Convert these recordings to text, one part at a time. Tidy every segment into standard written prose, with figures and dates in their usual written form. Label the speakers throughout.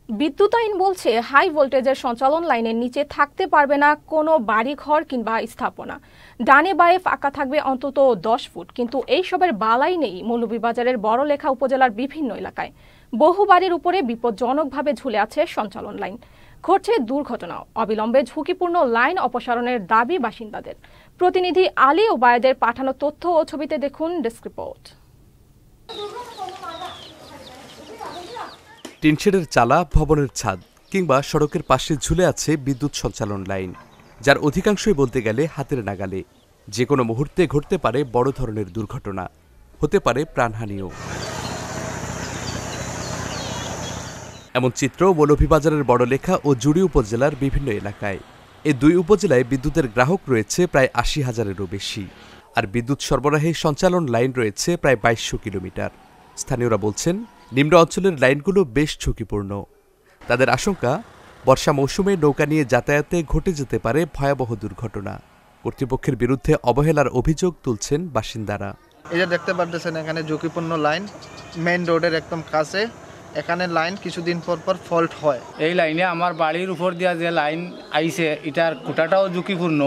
Speaker 1: বিদ্যুৎ আইন বলছে হাই ভোল্টেজের সঞ্চালন লাইনের নিচে থাকতে পারবে না কোনো বাড়িঘর কিংবা স্থাপনা। ডানে বাঁয়ে ফাঁকা থাকবে অন্তত 10 ফুট, কিন্তু এইসবের বালাই নেই মৌলভীবাজারের বড়লেখা উপজেলার বিভিন্ন এলাকায়। বহু বাড়ির উপরে বিপজ্জনকভাবে ঝুলে আছে সঞ্চালন লাইন। ঘটছে দুর্ঘটনা। অবিলম্বে ঝুঁকিপূর্ণ লাইন অপসারণের দাবি বাসিন্দাদের। প্রতিনিধি আলী ওবায়েদের পাঠানো তথ্য ও ছবিতে দেখুন ডেস্ক রিপোর্ট।
Speaker 2: টিনশেডের চালা, ভবনের ছাদ কিংবা সড়কের পাশে ঝুলে আছে বিদ্যুৎ সঞ্চালন লাইন, যার অধিকাংশই বলতে গেলে হাতের নাগালে। যে কোনো মুহূর্তে ঘটতে পারে বড় ধরনের দুর্ঘটনা, হতে পারে প্রাণহানিও। এমন চিত্র মৌলভীবাজারের বড়লেখা ও জুড়ি উপজেলার বিভিন্ন এলাকায়। এই দুই উপজেলায় বিদ্যুতের গ্রাহক রয়েছে প্রায় ৮০,০০০-এরও বেশি, আর বিদ্যুৎ সরবরাহে সঞ্চালন লাইন রয়েছে প্রায় ২২০০ কিলোমিটার। স্থানীয়রা বলছেন, নিম্ন অঞ্চলের লাইনগুলো বেশ ঝুঁকিপূর্ণ। তাদের আশঙ্কা, বর্ষা মৌসুমে নৌকা নিয়ে যাতায়াতে ঘটে যেতে পারে ভয়াবহ দুর্ঘটনা। কর্তৃপক্ষের বিরুদ্ধে অবহেলার অভিযোগ তুলছেন বাসিন্দারা।
Speaker 3: এই যে দেখতে পাচ্ছেন, এখানে ঝুঁকিপূর্ণ লাইন, মেইন রোডের একদম কাছে। এখানে লাইন কিছুদিন পর পর ফল্ট হয়।
Speaker 4: এই লাইনে আমার বাড়ির উপর দিয়া যে লাইন আইছে, এটার খুঁটাটাও ঝুঁকিপূর্ণ,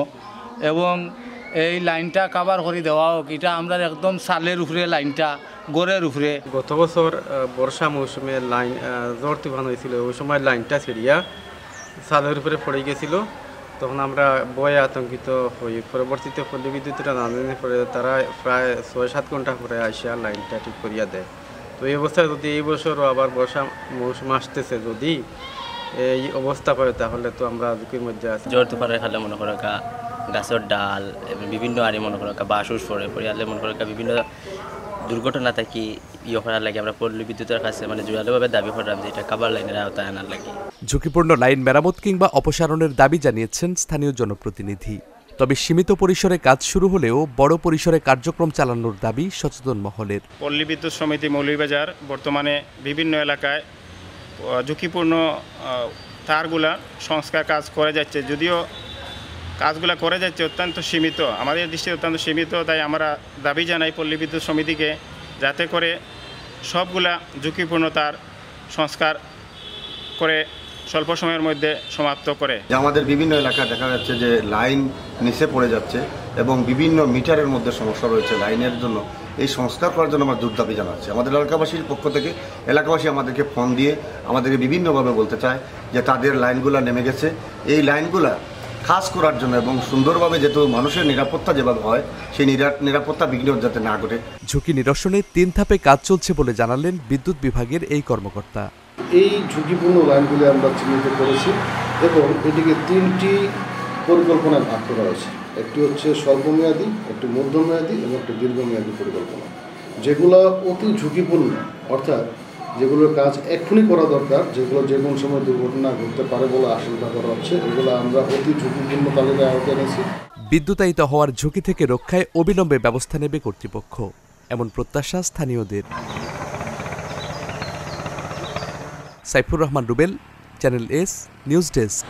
Speaker 4: এবং এই লাইনটা কাভার করে দেওয়া হোক। এটা আমরা একদম সালের উপরে লাইনটা, গড়ের উপরে।
Speaker 5: গত বছর বর্ষা মৌসুমে লাইন ঝড় তুফান হয়েছিল, ওই সময় লাইনটা ছিড়িয়া সালের উপরে পড়ে গেছিল। তখন আমরা ভয়ে আতঙ্কিত হই। পরবর্তীতে পল্লী বিদ্যুৎটা জানানোর পরে তারা প্রায় ৬-৭ ঘন্টা পরে আসিয়া লাইনটা ঠিক করিয়া দেয়। তো এই অবস্থায় যদি এই বছরও আবার বর্ষা মৌসুম আসতেছে, যদি এই অবস্থা হয়, তাহলে তো আমরা ঝুঁকির মধ্যে আছি।
Speaker 6: ঝড় তুফানের খালে মনে করো গাছের ডাল বিভিন্ন আরে মনে করো বাঁশ উস পড়ে মনে করো বিভিন্ন দুর্ঘটনা থাকি করার লাগে আমরা পল্লী বিদ্যুতের কাছে জোরালোভাবে দাবি করলাম যে এটা কাভার লাইনের আওতায় আনার লাগে।
Speaker 2: ঝুঁকিপূর্ণ লাইন মেরামত কিংবা অপসারণের দাবি জানিয়েছেন স্থানীয় জনপ্রতিনিধি। তবে সীমিত পরিসরে কাজ শুরু হলেও বড় পরিসরে কার্যক্রম চালানোর দাবি সচেতন মহলের।
Speaker 7: পল্লী বিদ্যুৎ সমিতি মৌলভীবাজার বর্তমানে বিভিন্ন এলাকায় ঝুঁকিপূর্ণ তারগুলা সংস্কার কাজ করে যাচ্ছে, যদিও কাজগুলো করে যাচ্ছে অত্যন্ত সীমিত, আমাদের দৃষ্টিতে অত্যন্ত সীমিত। তাই আমরা দাবি জানাই পল্লী বিদ্যুৎ সমিতিকে, যাতে করে সবগুলা ঝুঁকিপূর্ণ তার সংস্কার করে স্বল্প সময়ের মধ্যে সমাপ্ত করে।
Speaker 8: আমাদের বিভিন্ন এলাকায় দেখা যাচ্ছে যে লাইন নিচে পড়ে যাচ্ছে এবং বিভিন্ন মিটারের মধ্যে সমস্যা রয়েছে লাইনের জন্য। এই সংস্কার করার জন্য আমরা জোর দাবি জানাচ্ছি। আমাদের এলাকাবাসীর পক্ষ থেকে এলাকাবাসী আমাদেরকে ফোন দিয়ে আমাদেরকে বিভিন্নভাবে বলতে চায় যে তাদের লাইনগুলো নেমে গেছে। এই লাইনগুলা কাজ করার জন্য এবং সুন্দরভাবে যেহেতু মানুষের নিরাপত্তা যেভাবে হয়, সেই নিরাপত্তা বিঘ্ন যাতে না ঘটে।
Speaker 2: ঝুঁকি নিরসনে 3 ধাপে কাজ চলছে বলে জানালেন বিদ্যুৎ বিভাগের এই কর্মকর্তা।
Speaker 9: এই ঝুঁকিপূর্ণ লাইনগুলি আমরা চিহ্নিত করেছি এবং এটিকে 3টি পরিকল্পনায় ভাগ করা হয়েছে। একটি হচ্ছে স্বল্পমেয়াদী, একটি মধ্যমেয়াদী এবং একটি দীর্ঘমেয়াদী পরিকল্পনা। যেগুলো অতি ঝুঁকিপূর্ণ, অর্থাৎ যেগুলোর কাজ এক্ষুনি করা দরকার, যেগুলো যে কোনো সময় দুর্ঘটনা ঘটতে পারে বলে আশঙ্কা করা হচ্ছে, এগুলো আমরা অতি ঝুঁকিপূর্ণ তালিকায় আওতায় এনেছি।
Speaker 2: বিদ্যুতায়িত হওয়ার ঝুঁকি থেকে রক্ষায় অবিলম্বে ব্যবস্থা নেবে কর্তৃপক্ষ, এমন প্রত্যাশা স্থানীয়দের। Saifur Rahman Rubel, channel S news desk.